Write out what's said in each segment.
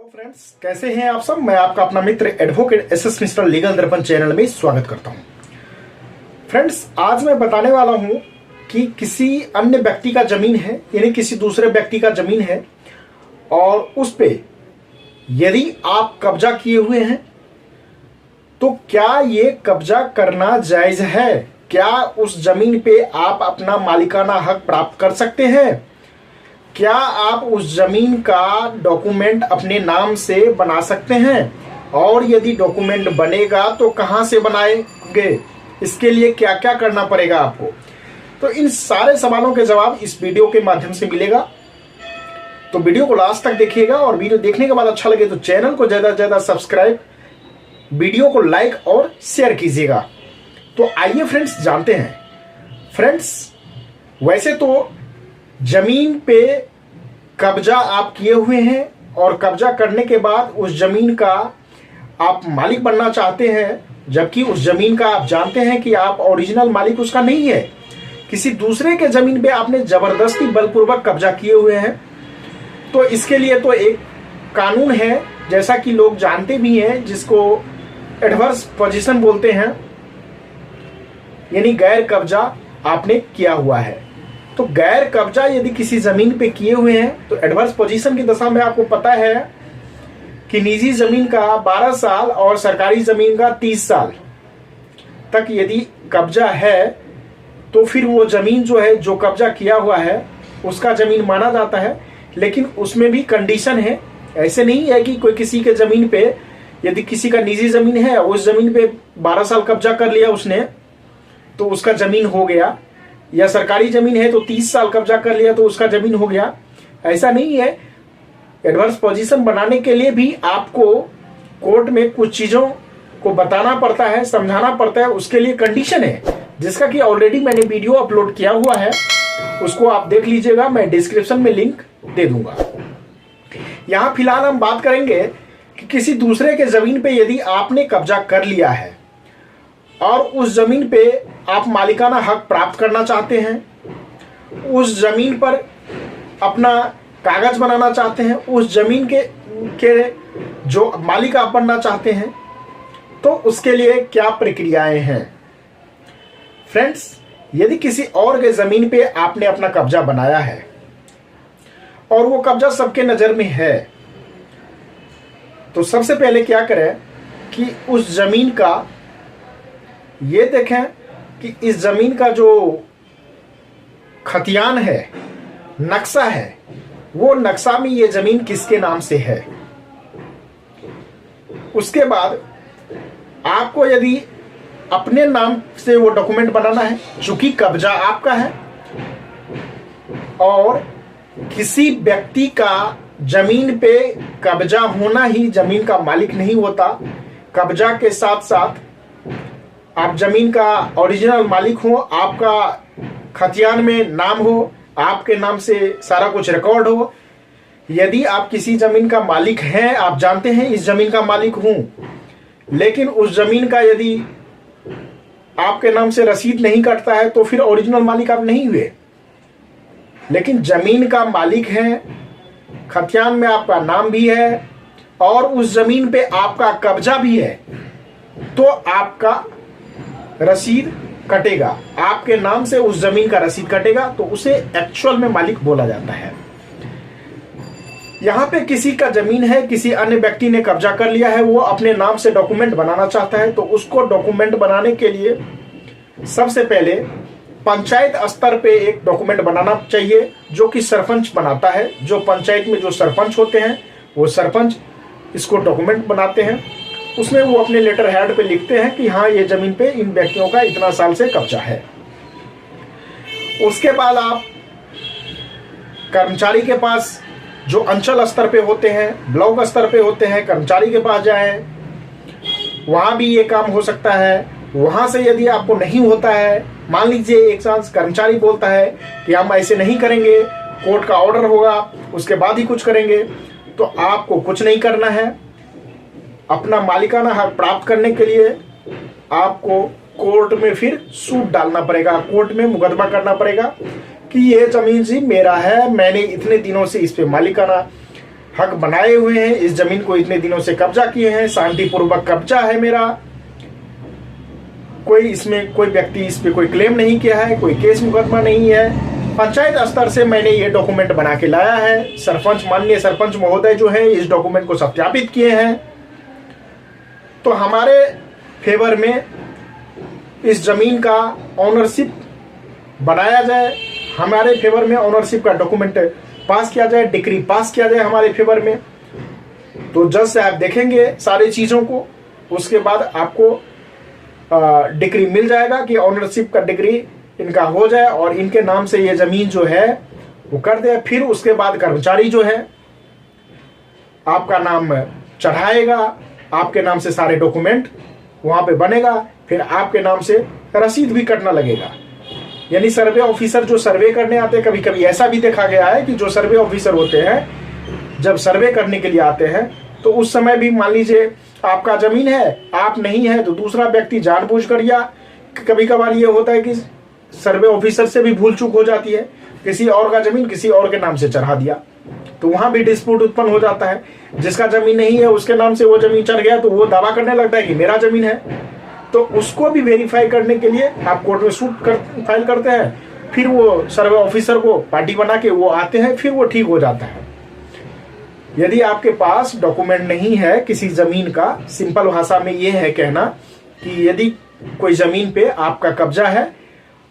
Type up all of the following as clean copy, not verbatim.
Hello friends, कैसे हैं आप सब। मैं आपका अपना मित्र एडवोकेट एसएस मिस्टर लीगल दर्पण चैनल में स्वागत करता हूं। फ्रेंड्स, आज मैं बताने वाला हूं कि किसी अन्य व्यक्ति का जमीन है, यानी किसी दूसरे व्यक्ति का जमीन है और उस पे यदि आप कब्जा किए हुए हैं तो क्या ये कब्जा करना जायज है। क्या उस जमीन पे आप अपना मालिकाना हक प्राप्त कर सकते हैं। क्या आप उस जमीन का डॉक्यूमेंट अपने नाम से बना सकते हैं, और यदि डॉक्यूमेंट बनेगा तो कहां से बनाएंगे, इसके लिए क्या क्या करना पड़ेगा आपको। तो इन सारे सवालों के जवाब इस वीडियो के माध्यम से मिलेगा, तो वीडियो को लास्ट तक देखिएगा। और वीडियो देखने के बाद अच्छा लगे तो चैनल को ज्यादा से ज्यादा सब्सक्राइब, वीडियो को लाइक और शेयर कीजिएगा। तो आइए फ्रेंड्स जानते हैं। फ्रेंड्स, वैसे तो जमीन पे कब्जा आप किए हुए हैं और कब्जा करने के बाद उस जमीन का आप मालिक बनना चाहते हैं, जबकि उस जमीन का आप जानते हैं कि आप ओरिजिनल मालिक उसका नहीं है, किसी दूसरे के जमीन पे आपने जबरदस्ती बलपूर्वक कब्जा किए हुए हैं। तो इसके लिए तो एक कानून है, जैसा कि लोग जानते भी हैं, जिसको एडवर्स पोजीशन बोलते हैं, यानी गैर कब्जा आपने किया हुआ है। तो गैर कब्जा यदि किसी जमीन पे किए हुए हैं तो एडवर्स पोजीशन की दशा में आपको पता है कि निजी जमीन का 12 साल और सरकारी जमीन का 30 साल तक यदि कब्जा है तो फिर वो जमीन जो है, जो कब्जा किया हुआ है, उसका जमीन माना जाता है। लेकिन उसमें भी कंडीशन है। ऐसे नहीं है कि कोई किसी के जमीन पे, यदि किसी का निजी जमीन है, उस जमीन पे 12 साल कब्जा कर लिया उसने तो उसका जमीन हो गया, या सरकारी जमीन है तो 30 साल कब्जा कर लिया तो उसका जमीन हो गया। ऐसा नहीं है। एडवर्स पोजीशन बनाने के लिए भी आपको कोर्ट में कुछ चीजों को बताना पड़ता है, समझाना पड़ता है। उसके लिए कंडीशन है, जिसका कि ऑलरेडी मैंने वीडियो अपलोड किया हुआ है, उसको आप देख लीजिएगा, मैं डिस्क्रिप्शन में लिंक दे दूंगा। यहां फिलहाल हम बात करेंगे कि किसी दूसरे के जमीन पे यदि आपने कब्जा कर लिया है और उस जमीन पे आप मालिकाना हक प्राप्त करना चाहते हैं, उस जमीन पर अपना कागज बनाना चाहते हैं, उस जमीन के जो मालिक आप बनना चाहते हैं, तो उसके लिए क्या प्रक्रियाएं हैं। फ्रेंड्स, यदि किसी और के जमीन पे आपने अपना कब्जा बनाया है और वो कब्जा सबके नजर में है, तो सबसे पहले क्या करें कि उस जमीन का ये देखें कि इस जमीन का जो खतियान है, नक्शा है, वो नक्शा में ये जमीन किसके नाम से है। उसके बाद आपको यदि अपने नाम से वो डॉक्यूमेंट बनाना है, चूंकि कब्जा आपका है और किसी व्यक्ति का जमीन पे कब्जा होना ही जमीन का मालिक नहीं होता। कब्जा के साथ साथ आप जमीन का ओरिजिनल मालिक हो, आपका खतियान में नाम हो, आपके नाम से सारा कुछ रिकॉर्ड हो। यदि आप किसी जमीन का मालिक हैं, आप जानते हैं इस जमीन का मालिक हूं, लेकिन उस जमीन का यदि आपके नाम से रसीद नहीं कटता है तो फिर ओरिजिनल मालिक आप नहीं हुए। लेकिन जमीन का मालिक है, खतियान में आपका नाम भी है और उस जमीन पे आपका कब्जा भी है, तो आपका रसीद कटेगा, आपके नाम से उस जमीन का रसीद कटेगा, तो उसे एक्चुअल में मालिक बोला जाता है। यहां पे किसी का जमीन है, किसी अन्य व्यक्ति ने कब्जा कर लिया है, वो अपने नाम से डॉक्यूमेंट बनाना चाहता है, तो उसको डॉक्यूमेंट बनाने के लिए सबसे पहले पंचायत स्तर पे एक डॉक्यूमेंट बनाना चाहिए, जो कि सरपंच बनाता है। जो पंचायत में जो सरपंच होते हैं, वो सरपंच इसको डॉक्यूमेंट बनाते हैं। उसमें वो अपने लेटर हेड पे लिखते हैं कि हाँ, ये जमीन पे इन व्यक्तियों का इतना साल से कब्जा है। उसके बाद आप कर्मचारी के पास, जो अंचल स्तर पे होते हैं, ब्लॉक स्तर पे होते हैं, कर्मचारी के पास जाएं, वहां भी ये काम हो सकता है। वहां से यदि आपको नहीं होता है, मान लीजिए एक चांस कर्मचारी बोलता है कि हम ऐसे नहीं करेंगे, कोर्ट का ऑर्डर होगा, उसके बाद ही कुछ करेंगे, तो आपको कुछ नहीं करना है। अपना मालिकाना हक प्राप्त करने के लिए आपको कोर्ट में फिर सूट डालना पड़ेगा, कोर्ट में मुकदमा करना पड़ेगा कि ये जमीन जी मेरा है, मैंने इतने दिनों से इस पे मालिकाना हक बनाए हुए हैं, इस जमीन को इतने दिनों से कब्जा किए हैं, शांतिपूर्वक कब्जा है मेरा, कोई इसमें कोई व्यक्ति इस पे कोई क्लेम नहीं किया है, कोई केस मुकदमा नहीं है, पंचायत स्तर से मैंने ये डॉक्यूमेंट बना के लाया है, सरपंच माननीय सरपंच महोदय जो है इस डॉक्यूमेंट को सत्यापित किए हैं, तो हमारे फेवर में इस जमीन का ऑनरशिप बनाया जाए, हमारे फेवर में ऑनरशिप का डॉक्यूमेंट पास किया जाए, डिक्री पास किया जाए हमारे फेवर में। तो जज साहब देखेंगे सारी चीज़ों को, उसके बाद आपको डिक्री मिल जाएगा कि ऑनरशिप का डिग्री इनका हो जाए और इनके नाम से ये जमीन जो है वो कर दे। फिर उसके बाद कर्मचारी जो है आपका नाम चढ़ाएगा, आपके नाम से सारे डॉक्यूमेंट वहां पे बनेगा, फिर आपके नाम से रसीद भी कटना लगेगा। यानी सर्वे ऑफिसर जो सर्वे करने आते हैं, कभी कभी ऐसा भी देखा गया है कि जो सर्वे ऑफिसर होते हैं जब सर्वे करने के लिए आते हैं तो उस समय भी मान लीजिए आपका जमीन है, आप नहीं है, तो दूसरा व्यक्ति जानबूझकर, या कभी कभार ये होता है कि सर्वे ऑफिसर से भी भूल चूक हो जाती है, किसी और का जमीन किसी और के नाम से चढ़ा दिया, तो वहां भी डिस्प्यूट उत्पन्न हो जाता है। जिसका जमीन नहीं है उसके नाम से वो जमीन चढ़ गया तो वो दावा करने लगता है कि मेरा जमीन है, तो उसको भी वेरीफाई करने के लिए आप कोर्ट में सूट फाइल करते हैं, फिर वो सर्वे ऑफिसर को पार्टी बना के वो आते हैं, फिर वो ठीक हो जाता है। यदि आपके पास डॉक्यूमेंट नहीं है किसी जमीन का, सिंपल भाषा में ये है कहना कि यदि कोई जमीन पे आपका कब्जा है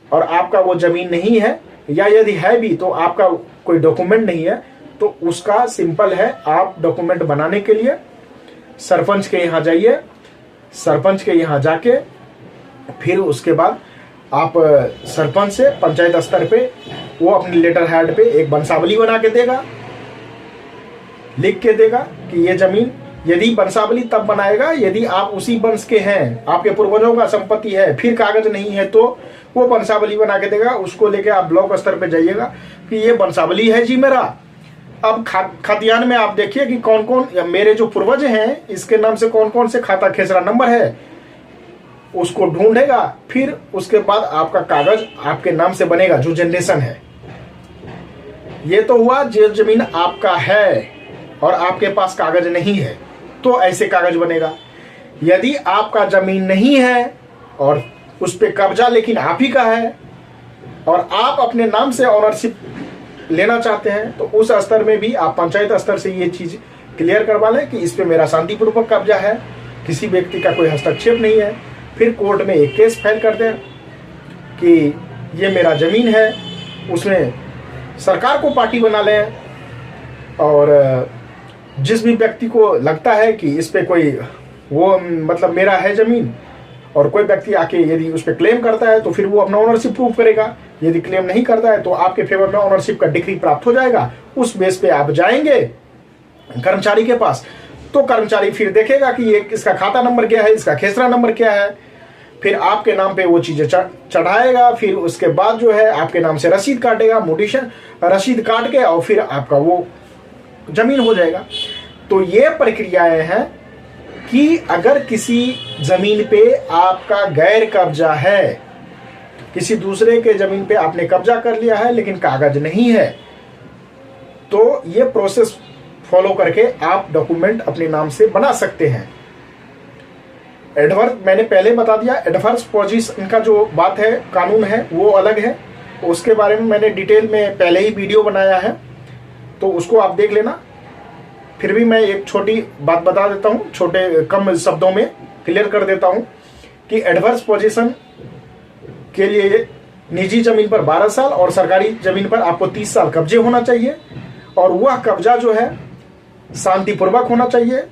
और आपका वो जमीन नहीं है, या यदि है भी तो आपका कोई डॉक्यूमेंट नहीं है, तो उसका सिंपल है, आप डॉक्यूमेंट बनाने के लिए सरपंच के यहाँ जाइए, सरपंच के यहाँ जाके फिर उसके बाद आप सरपंच से पंचायत स्तर पे वो अपने लेटर हेड पे एक वंशावली बना के देगा, लिख के देगा कि ये जमीन, यदि वंशावली तब बनाएगा यदि आप उसी वंश के हैं, आपके पूर्वजों का संपत्ति है, फिर कागज नहीं है तो वो वंशावली बना के देगा। उसको लेके आप ब्लॉक स्तर पे जाइएगा कि ये वंशावली है जी मेरा। अब खतियान में आप देखिए कि कौन कौन मेरे जो पूर्वज हैं इसके नाम से कौन कौन से खाता खेसरा नंबर है, उसको ढूंढेगा, फिर उसके बाद आपका कागज आपके नाम से बनेगा जो जनरेशन है। ये तो हुआ जो जमीन आपका है और आपके पास कागज नहीं है तो ऐसे कागज बनेगा। यदि आपका जमीन नहीं है और उस पे कब्जा लेकिन आप ही का है और आप अपने नाम से ऑनरशिप लेना चाहते हैं, तो उस स्तर में भी आप पंचायत स्तर से ये चीज क्लियर करवा लें कि इस पे मेरा शांतिपूर्वक कब्जा है, किसी व्यक्ति का कोई हस्तक्षेप नहीं है। फिर कोर्ट में एक केस फाइल कर दें कि ये मेरा जमीन है, उसमें सरकार को पार्टी बना लें, और जिस भी व्यक्ति को लगता है कि इस पे कोई वो मतलब मेरा है जमीन और कोई व्यक्ति आके यदि उस पर क्लेम करता है तो फिर वो अपना ओनरशिप प्रूव करेगा। यदि क्लेम नहीं करता है तो आपके फेवर में ओनरशिप का डिक्री प्राप्त हो जाएगा। उस बेस पे आप जाएंगे कर्मचारी के पास, तो कर्मचारी फिर देखेगा कि ये इसका खाता नंबर क्या है, इसका खेसरा नंबर क्या है, फिर आपके नाम पे वो चीजें चढ़ाएगा। फिर उसके बाद जो है आपके नाम से रसीद काटेगा, मोटिशन रसीद काट के, और फिर आपका वो जमीन हो जाएगा। तो ये प्रक्रियाएं हैं कि अगर किसी जमीन पे आपका गैर कब्जा है, किसी दूसरे के जमीन पे आपने कब्जा कर लिया है लेकिन कागज नहीं है, तो ये प्रोसेस फॉलो करके आप डॉक्यूमेंट अपने नाम से बना सकते हैं। एडवर्स मैंने पहले बता दिया, एडवर्स पोजीशन का जो बात है कानून है वो अलग है, उसके बारे में मैंने डिटेल में पहले ही वीडियो बनाया है, तो उसको आप देख लेना। फिर भी मैं एक छोटी बात बता देता हूँ, छोटे कम शब्दों में क्लियर कर देता हूँ कि एडवर्स पोजीशन के लिए निजी जमीन पर 12 साल और सरकारी जमीन पर आपको 30 साल कब्जे होना चाहिए, और वह कब्जा जो है शांतिपूर्वक होना चाहिए।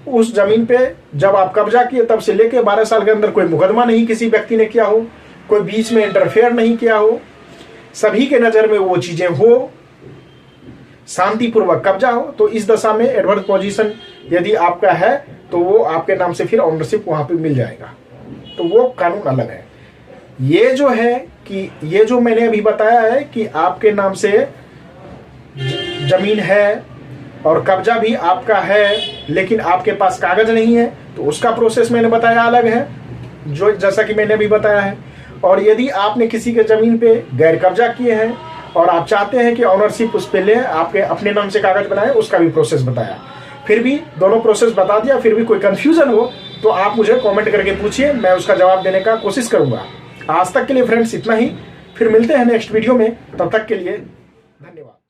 उस जमीन पे जब आप कब्जा किए तब से लेके 12 साल के अंदर कोई मुकदमा नहीं किसी व्यक्ति ने किया हो, कोई बीच में इंटरफेयर नहीं किया हो, सभी के नजर में वो चीजें हो, शांतिपूर्वक कब्जा हो। तो इस दशा में एडवर्स पोजीशन यदि आपका है तो वो आपके नाम से फिर ओनरशिप वहां पे मिल जाएगा, तो वो कानून अलग है। ये जो है कि ये जो मैंने अभी बताया है कि आपके नाम से जमीन है और कब्जा भी आपका है लेकिन आपके पास कागज नहीं है, तो उसका प्रोसेस मैंने बताया अलग है, जो जैसा कि मैंने अभी बताया है। और यदि आपने किसी के जमीन पे गैर कब्जा किए हैं और आप चाहते हैं कि ऑनरशिप उस पर ले, आपके अपने नाम से कागज बनाए, उसका भी प्रोसेस बताया। फिर भी दोनों प्रोसेस बता दिया, फिर भी कोई कंफ्यूजन हो तो आप मुझे कमेंट करके पूछिए, मैं उसका जवाब देने का कोशिश करूंगा। आज तक के लिए फ्रेंड्स इतना ही, फिर मिलते हैं नेक्स्ट वीडियो में, तब तक के लिए धन्यवाद।